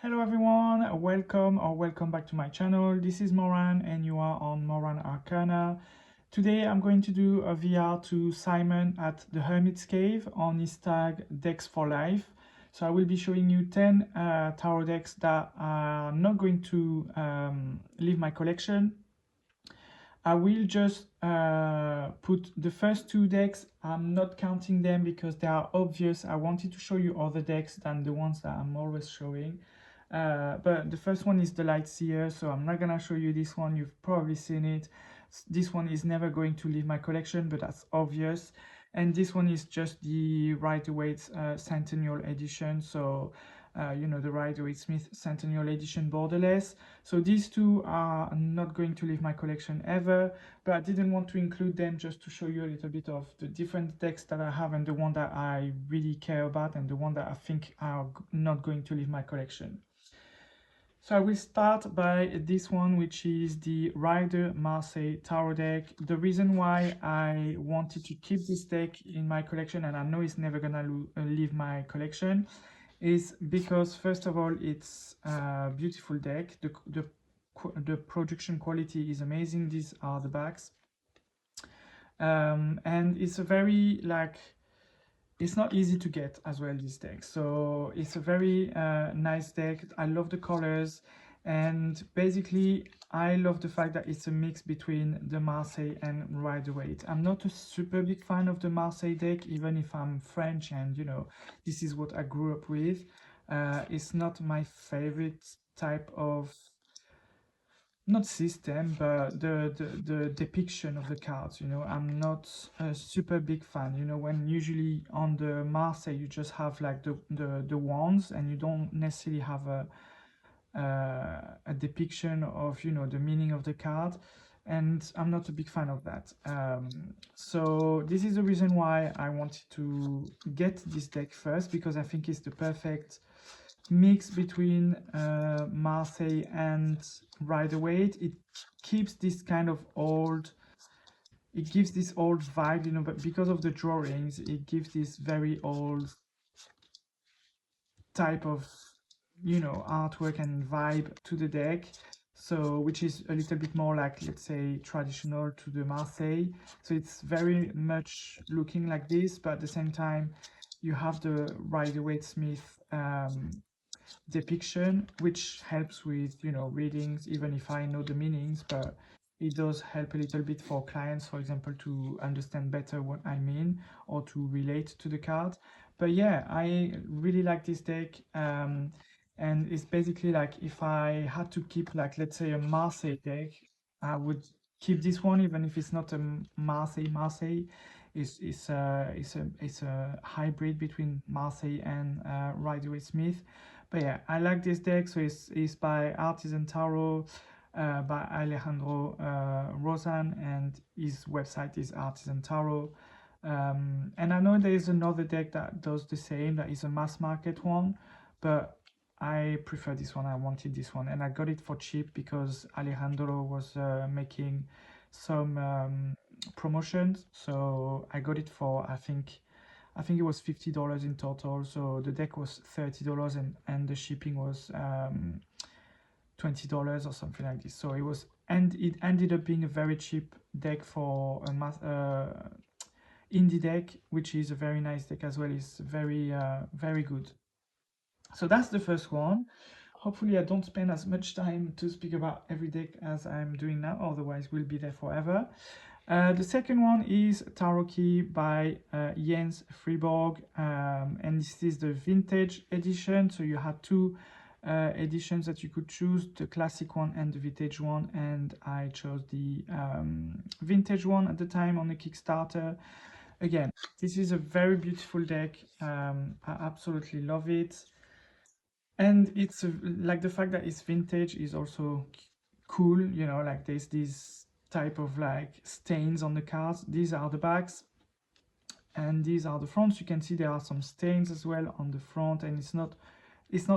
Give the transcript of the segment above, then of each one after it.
Hello everyone, welcome back to my channel. This is Moran and you are on Moran Arcana. Today I'm going to do a VR to Simon at the Hermit's Cave on his tag Decks for Life. So I will be showing you 10 tarot decks that are not going to leave my collection. I will just put the first two decks. I'm not counting them because they are obvious. I wanted to show you other decks than the ones that I'm always showing. But the first one is the Light Seer, so I'm not gonna show you this one. You've probably seen it. This one is never going to leave my collection, but that's obvious. And this one is just the Rider-Waite Centennial Edition. So you know, the Rider-Waite-Smith Centennial Edition Borderless. So these two are not going to leave my collection ever, but I didn't want to include them just to show you a little bit of the different decks that I have and the one that I really care about and the one that I think are not going to leave my collection. So I will start by this one, which is the Rider Marseille Tarot deck. The reason why I wanted to keep this deck in my collection, and I know it's never gonna leave my collection, is because first of all it's a beautiful deck. The production quality is amazing. These are the backs, and it's a very it's not easy to get as well, this deck. So it's a very nice deck. I love the colors, and basically I love the fact that it's a mix between the Marseille and Rider-Waite. I'm not a super big fan of the Marseille deck, even if I'm French and you know this is what I grew up with. It's not my favorite type of, not system, but the depiction of the cards. You know, I'm not a super big fan. You know, when usually on the Marseille you just have like the wands and you don't necessarily have a depiction of, you know, the meaning of the card, and I'm not a big fan of that. So this is the reason why I wanted to get this deck first, because I think it's the perfect mix between Marseille and Rider-Waite. It keeps this kind of old, it gives this old vibe, you know, but because of the drawings it gives this very old type of, you know, artwork and vibe to the deck. So which is a little bit more like, let's say, traditional to the Marseille. So it's very much looking like this, but at the same time you have the Rider-Waite-Smith depiction, which helps with, you know, readings, even if I know the meanings, but it does help a little bit for clients, for example, to understand better what I mean or to relate to the card. But yeah, I really like this deck, and it's basically like if I had to keep, like, let's say a Marseille deck, I would keep this one, even if it's not a Marseille. It's a hybrid between Marseille and Rider-Waite-Smith. But yeah, I like this deck. So it's by Artisan Tarot, by Alejandro Rosan, and his website is Artisan Tarot. And I know there is another deck that does the same, that is a mass market one, but I prefer this one. I wanted this one, and I got it for cheap because Alejandro was making some promotions. So I got it for, I think it was $50 in total. So the deck was $30, and the shipping was $20 or something like this. So it was, and it ended up being a very cheap deck for a indie deck, which is a very nice deck as well. It's very good. So that's the first one. Hopefully I don't spend as much time to speak about every deck as I'm doing now, otherwise we'll be there forever. The second one is Tarot Key by Jens Friborg, and this is the vintage edition. So you had two editions that you could choose, the classic one and the vintage one, and I chose the vintage one at the time on the Kickstarter. Again, this is a very beautiful deck. I absolutely love it, and it's like the fact that it's vintage is also cool. You know, like there's this type of like stains on the cards. These are the backs and these are the fronts. You can see there are some stains as well on the front, and it's not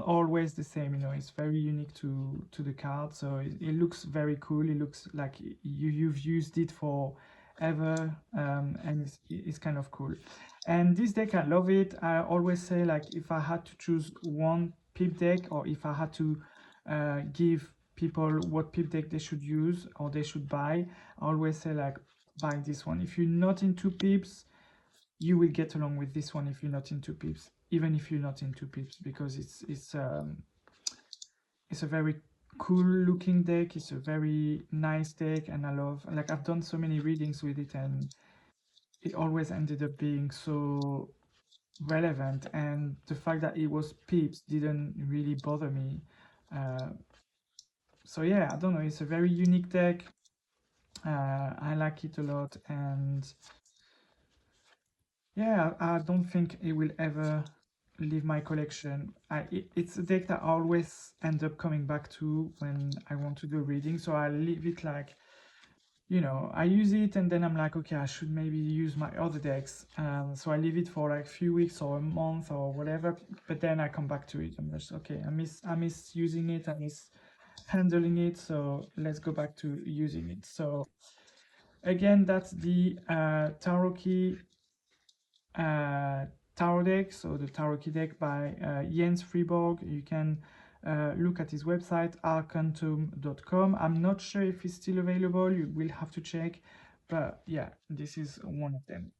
always the same, you know. It's very unique to the card, so it looks very cool. It looks like you've used it for ever, and it's kind of cool. And this deck, I love it. I always say, like, if I had to choose one pip deck, or if I had to give people what pip deck they should use or they should buy, I always say like buy this one. If you're not into pips, you will get along with this one if you're not into pips, even if you're not into pips, because it's a very cool looking deck. It's a very nice deck, and I love, like, I've done so many readings with it, and it always ended up being so relevant, and the fact that it was pips didn't really bother me. uh, so yeah, I don't know, it's a very unique deck. I like it a lot, and yeah, I don't think it will ever leave my collection. It's a deck that I always end up coming back to when I want to do reading, so I leave it like, I use it and then I'm like, okay, I should maybe use my other decks. So I leave it for like a few weeks or a month or whatever, but then I come back to it. I'm just, okay, I miss using it, I miss handling it, so let's go back to using it. So again, that's the Tarot Key Tarot deck, so the Tarot Key deck by Jens Freeborg. You can look at his website, arcantum.com. I'm not sure if it's still available, you will have to check, but yeah, this is one of them.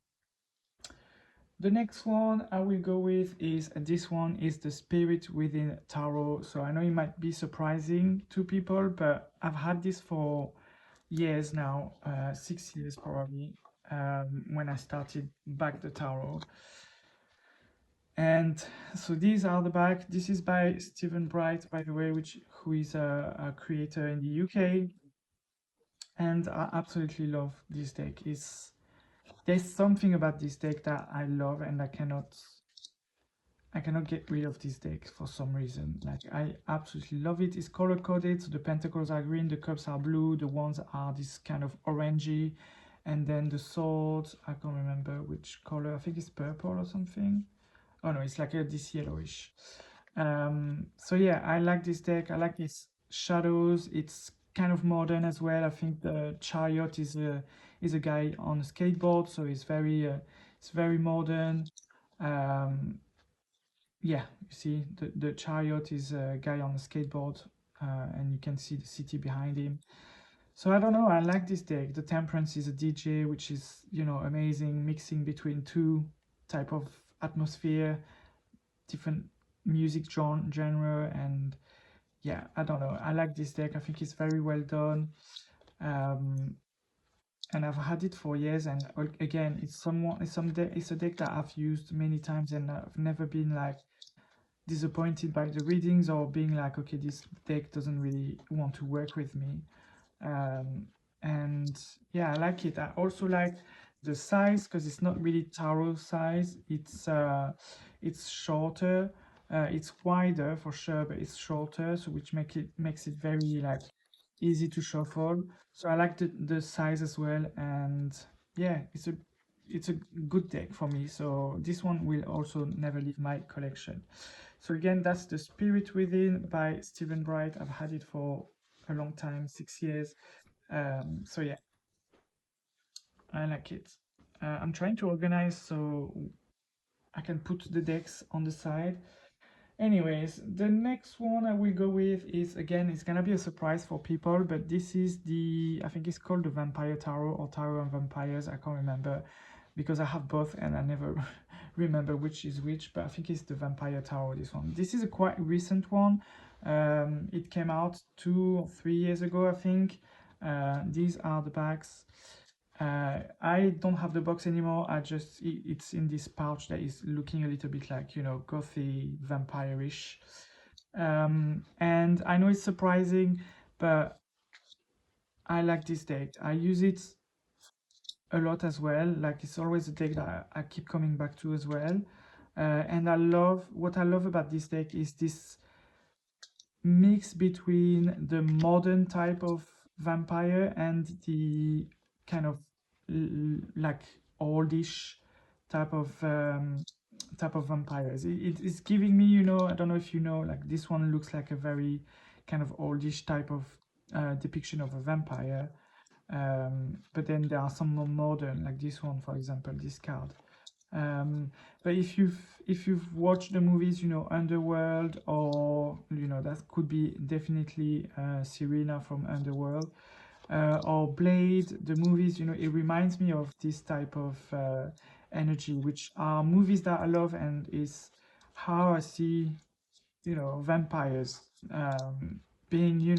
The next one I will go with is this one is the Spirit Within Tarot. So I know it might be surprising to people, but I've had this for years now, 6 years probably, when I started back the tarot. And so these are the back. This is by Stephen Bright, by the way, who is a creator in the UK, and I absolutely love this deck. There's something about this deck that I love, and I cannot get rid of this deck for some reason. Like, I absolutely love it. It's color coded, so the pentacles are green, the cups are blue, the wands are this kind of orangey, and then the swords, I can't remember which color. I think it's purple or something. Oh no, it's like this yellowish. So yeah, I like this deck. I like its shadows. It's kind of modern as well. I think the chariot is a guy on a skateboard, so it's very modern. Um, yeah, you see the chariot is a guy on a skateboard, and you can see the city behind him. So I don't know, I like this deck. The Temperance is a DJ, which is, amazing, mixing between two type of atmosphere, different music genre, and yeah, I don't know, I like this deck. I think it's very well done. um and I've had it for years, and again, it's a deck that I've used many times, and I've never been like disappointed by the readings or being like, okay, this deck doesn't really want to work with me. And yeah, I like it. I also like the size, because it's not really tarot size. It's shorter. It's wider for sure, but it's shorter, so which makes it very like easy to shuffle. So I like the size as well, and yeah, it's a good deck for me. So this one will also never leave my collection. So again, that's the Spirit Within by Stephen Bright. I've had it for a long time, 6 years. So yeah, I like it. I'm trying to organize so I can put the decks on the side. Anyways, the next one I will go with is, again, it's gonna be a surprise for people, but this is I think it's called the Vampire Tarot or Tarot and Vampires. I can't remember because I have both and I never remember which is which, but I think it's the Vampire Tarot, this one. This is a quite recent one. It came out 2 or 3 years ago, I think. These are the backs. I don't have the box anymore. It's in this pouch that is looking a little bit like, gothy, vampire-ish. And I know it's surprising, but I like this deck. I use it a lot as well. Like, it's always a deck that I keep coming back to as well. And what I love about this deck is this mix between the modern type of vampire and the kind of like oldish type of vampires. It is giving me, I don't know if like, this one looks like a very kind of oldish type of depiction of a vampire. But then there are some more modern, like this one, for example, this card. Um, but if you've watched the movies, Underworld, or that could be definitely Serena from Underworld, or Blade, the movies, it reminds me of this type of energy, which are movies that I love, and is how I see, vampires, being,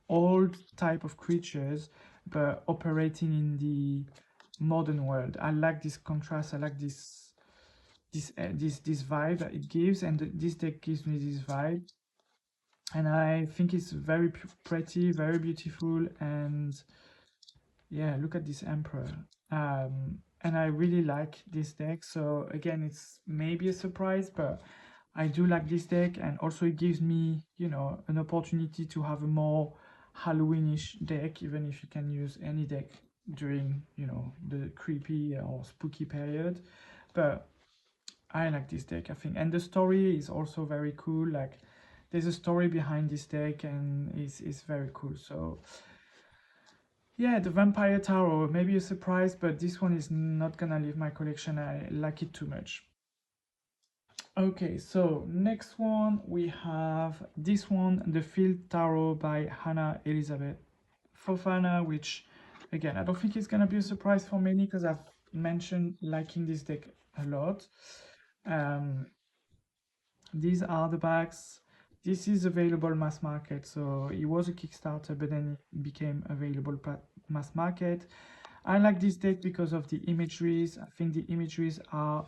old type of creatures, but operating in the modern world. I like this contrast. I like this vibe that it gives, and this deck gives me this vibe, and I think it's very pretty, very beautiful, and yeah, look at this Emperor. And I really like this deck. So again, it's maybe a surprise, but I do like this deck, and also it gives me, an opportunity to have a more Halloweenish deck, even if you can use any deck during, the creepy or spooky period. But I like this deck, I think, and the story is also very cool. Like, there's a story behind this deck, and it's very cool. So yeah, the Vampire Tarot, maybe a surprise, but this one is not gonna leave my collection. I like it too much. Okay, so next one we have this one, the Field Tarot by Hannah Elizabeth Fofana, which again, I don't think it's gonna be a surprise for many because I've mentioned liking this deck a lot. Um, these are the backs. This is available mass market, so it was a Kickstarter, but then it became available mass market. I like this deck because of the imageries. I think the imageries are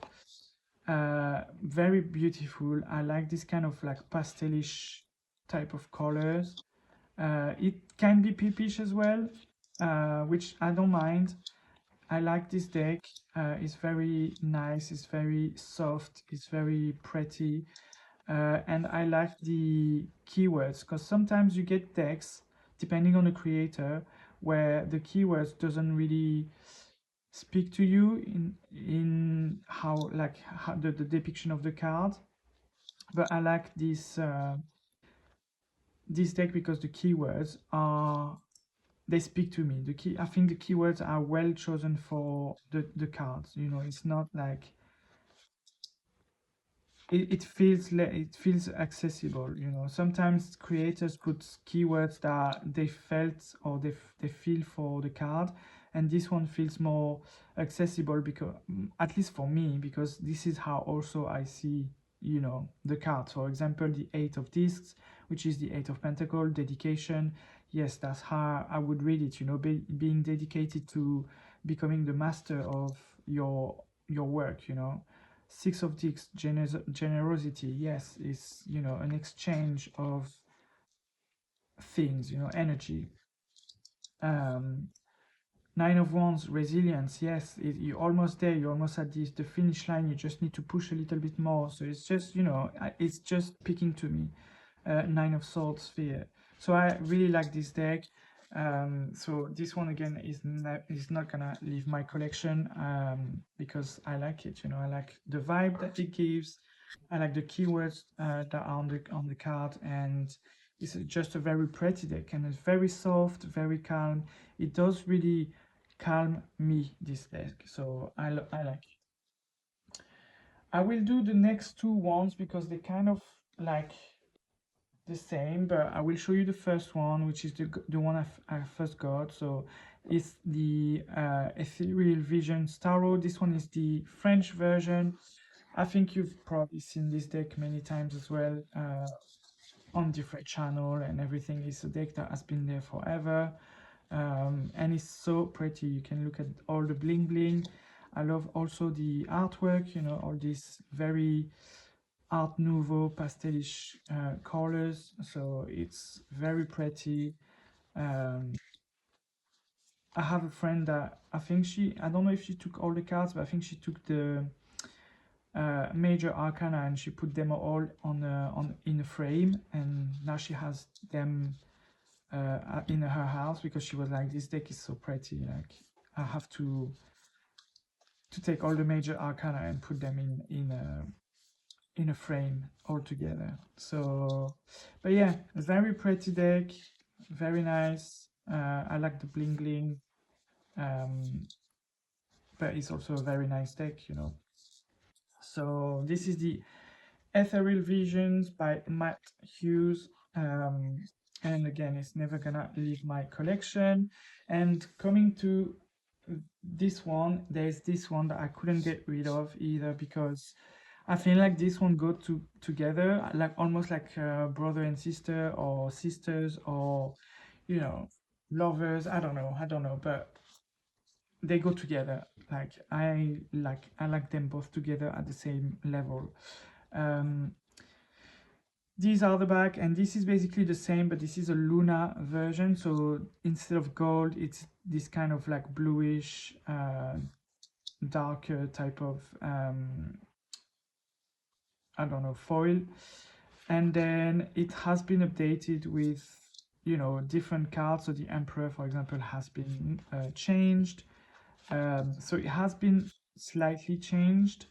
very beautiful. I like this kind of like pastelish type of colors. It can be peepish as well, which I don't mind. I like this deck. It's very nice. It's very soft. It's very pretty. And I like the keywords, because sometimes you get decks, depending on the creator, where the keywords doesn't really speak to you in how, like, how the depiction of the card. But I like this deck because the keywords are, they speak to me. I think the keywords are well chosen for the cards. It's not like it feels accessible. Sometimes creators put keywords that they felt, or they feel for the card, and this one feels more accessible, because at least for me, because this is how also I see, the card. For example, the Eight of Discs, which is the Eight of Pentacle, dedication. Yes, that's how I would read it. Being dedicated to becoming the master of your work. Six of Discs, generosity. Yes, is, an exchange of things, energy. um Nine of Wands, resilience. Yes, you're almost there. You're almost at the finish line. You just need to push a little bit more. So it's just, it's just picking to me. Nine of Swords, Sphere. So I really like this deck. So this one again is not gonna leave my collection, because I like it. I like the vibe that it gives. I like the keywords that are on the card, and it's just a very pretty deck, and it's very soft, very calm. It does really calm me, this deck. So I like it. I will do the next two ones because they kind of like the same, but I will show you the first one, which is the one I first got. So it's the Ethereal Vision Tarot. This one is the French version. I think you've probably seen this deck many times as well, on different channel and everything. It's a deck that has been there forever, and it's so pretty. You can look at all the bling bling. I love also the artwork, all these very Art Nouveau pastelish colors, so it's very pretty. Um, I have a friend that I don't know if she took all the cards, but I think she took the major arcana, and she put them all in a frame, and now she has them in her house, because she was like, this deck is so pretty. Like, I have to take all the major arcana and put them in a frame all together. So, but yeah, a very pretty deck, very nice. I like the bling bling, um, but it's also a very nice deck. So this is the Ethereal Visions by Matt Hughes. And again, it's never gonna leave my collection. And coming to this one, there's this one that I couldn't get rid of either because I feel like this one go together, like almost like brother and sister, or sisters, or you know, lovers. I don't know, but they go together. Like I like them both together at the same level. Um, these are the back, and this is basically the same, but this is a Luna version. So instead of gold, it's this kind of like bluish, darker type of I don't know, foil. And then it has been updated with, different cards. So the Emperor, for example, has been changed. So it has been slightly changed.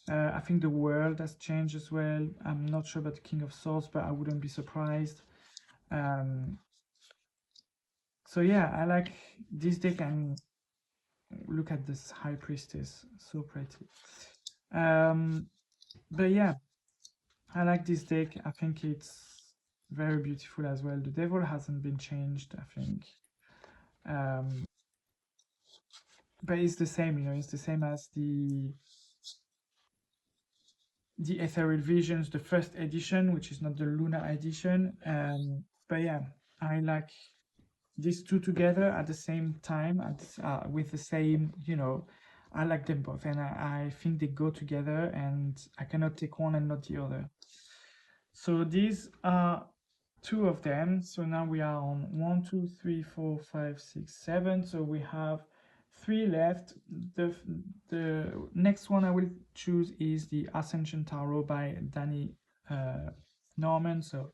I think the world has changed as well. I'm not sure about the King of Swords, but I wouldn't be surprised. Um, so yeah, I like this deck, and look at this High Priestess, so pretty. But yeah, I like this deck. I think it's very beautiful as well. The Devil hasn't been changed, I think. Um, but it's the same, it's the same as the Ethereal Visions, the first edition, which is not the Luna edition. But yeah, I like these two together at the same time, with the same, I like them both, and I think they go together, and I cannot take one and not the other. So these are two of them. So now we are on 1, 2, 3, 4, 5, 6, 7. So we have 3 left. The next one I will choose is the Ascension Tarot by Danny Norman. So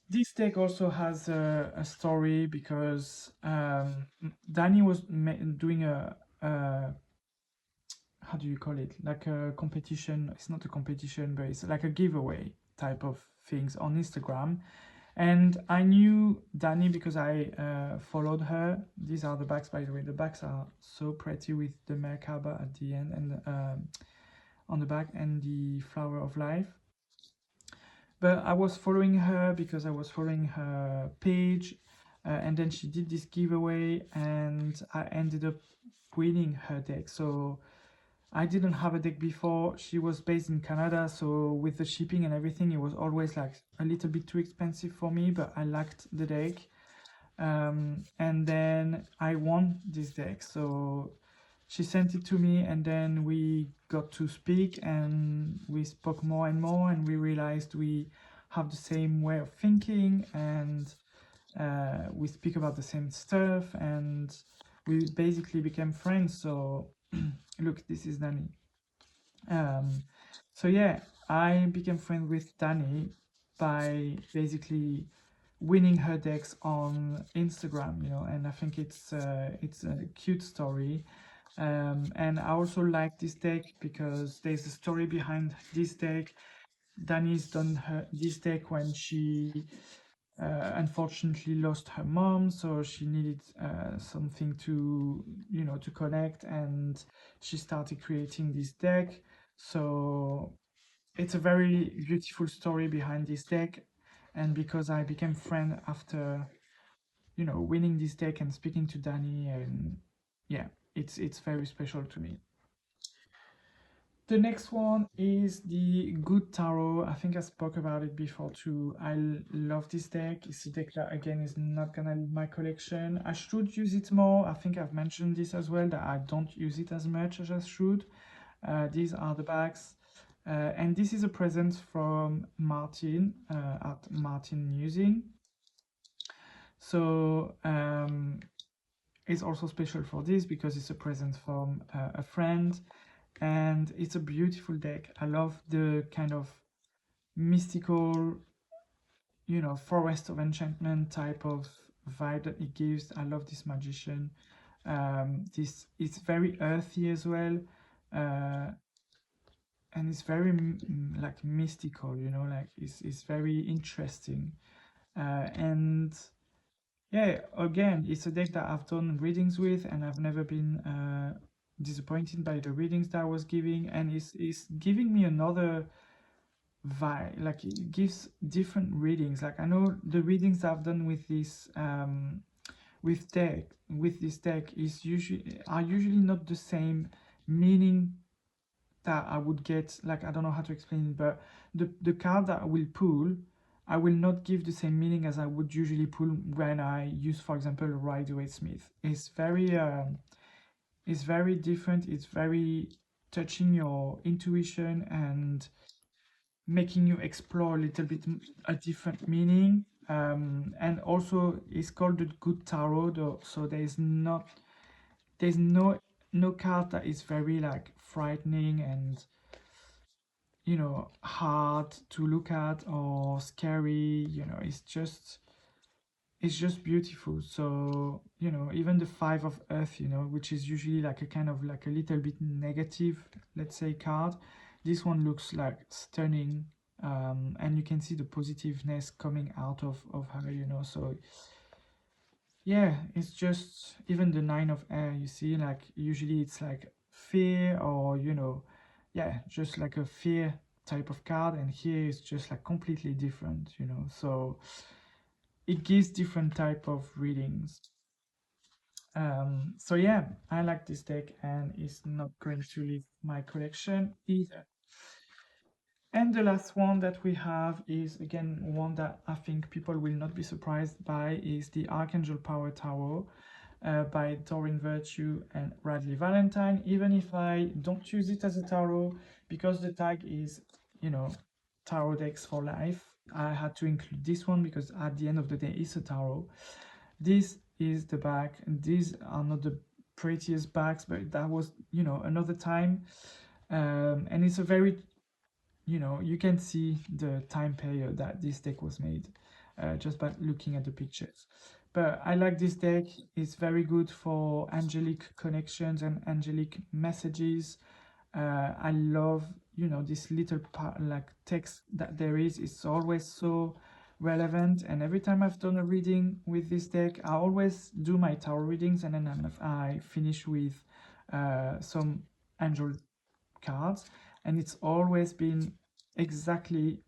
this deck also has a story because Danny was doing a how do you call it, like a competition. It's not a competition, but it's like a giveaway type of things on Instagram. And I knew Danny because I followed her. These are the backs, by the way. The backs are so pretty with the Merkaba at the end, and on the back, and the Flower of Life. But I was following her because I was following her page, and then she did this giveaway, and I ended up winning her deck. So I didn't have a deck before. She was based in Canada, so with the shipping and everything, it was always like a little bit too expensive for me, but I liked the deck. And then I won this deck. So she sent it to me, and then we got to speak, and we spoke more and more, and we realized we have the same way of thinking, and we speak about the same stuff, and we basically became friends. So look, this is Danny. So yeah, I became friends with Danny by basically winning her decks on Instagram, and I think it's a cute story. And I also like this deck because there's a story behind this deck. Danny's done this deck when she unfortunately lost her mom, so she needed something to connect, and she started creating this deck. So it's a very beautiful story behind this deck, and because I became friend after winning this deck and speaking to Danny, and yeah, it's very special to me. The next one is the Good Tarot. I think I spoke about it before too. I love this deck. It's a deck that again is not gonna leave my collection. I should use it more. I think I've mentioned this as well, that I don't use it as much as I should. These are the backs. And this is a present from Martin at Martin Musing. So it's also special for this because it's a present from a friend, and it's a beautiful deck. I love the kind of mystical, forest of enchantment type of vibe that it gives. I love this magician. This it's very earthy as well, and it's very like mystical. Like it's very interesting. And yeah, again, it's a deck that I've done readings with, and I've never disappointed by the readings that I was giving, and it's giving me another vibe. Like it gives different readings. Like I know the readings I've done with this with this deck is usually not the same meaning that I would get. Like I don't know how to explain it, but the card that I will pull, I will not give the same meaning as I would usually pull when I use, for example, Rider-Waite-Smith. It's very different. It's very touching your intuition and making you explore a little bit a different meaning. And also, it's called the Good Tarot, though, so there's no card that is very like frightening and hard to look at or scary. It's just beautiful. So even the Five of Earth, which is usually like a kind of like a little bit negative, let's say, card, this one looks like stunning. And you can see the positiveness coming out of her, so yeah, it's just even the Nine of Air, you see, like usually it's like fear or yeah, just like a fear type of card, and here it's just like completely different, so it gives different type of readings. So yeah, I like this deck, and it's not going to leave my collection either. And the last one that we have is again one that I think people will not be surprised by, is the Archangel Power Tower by Doreen Virtue and Radley Valentine. Even if I don't use it as a tarot, because the tag is, tarot decks for life, I had to include this one because at the end of the day, it's a tarot. This is the back, and these are not the prettiest backs, but that was, another time. And it's a very, you can see the time period that this deck was made just by looking at the pictures. But I like this deck. It's very good for angelic connections and angelic messages. I love, this little part, like text that there is. It's always so relevant. And every time I've done a reading with this deck, I always do my tarot readings, and then I finish with some angel cards, and it's always been exactly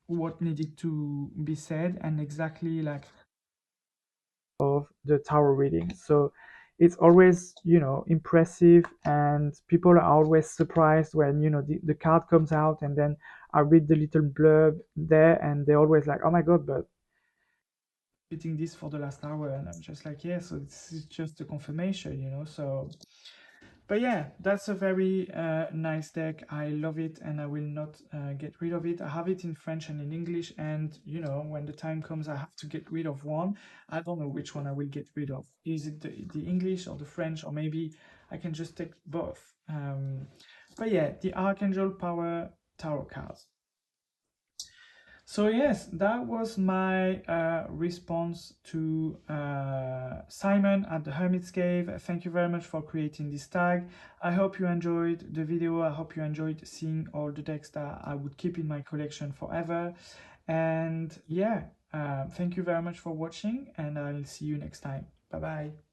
what needed to be said and exactly like of the tarot reading. So it's always, impressive, and people are always surprised when, the card comes out, and then I read the little blurb there, and they're always like, oh my God, but reading this for the last hour, and I'm just like, yeah, so this is just a confirmation, so. But yeah, that's a very nice deck. I love it, and I will not get rid of it. I have it in French and in English, and when the time comes, I have to get rid of one. I don't know which one I will get rid of. Is it the English or the French, or maybe I can just take both? But yeah, the Archangel Power Tarot cards. So yes, that was my response to Simon at the Hermit's Cave. Thank you very much for creating this tag. I hope you enjoyed the video. I hope you enjoyed seeing all the decks that I would keep in my collection forever. And yeah, thank you very much for watching, and I'll see you next time. Bye bye.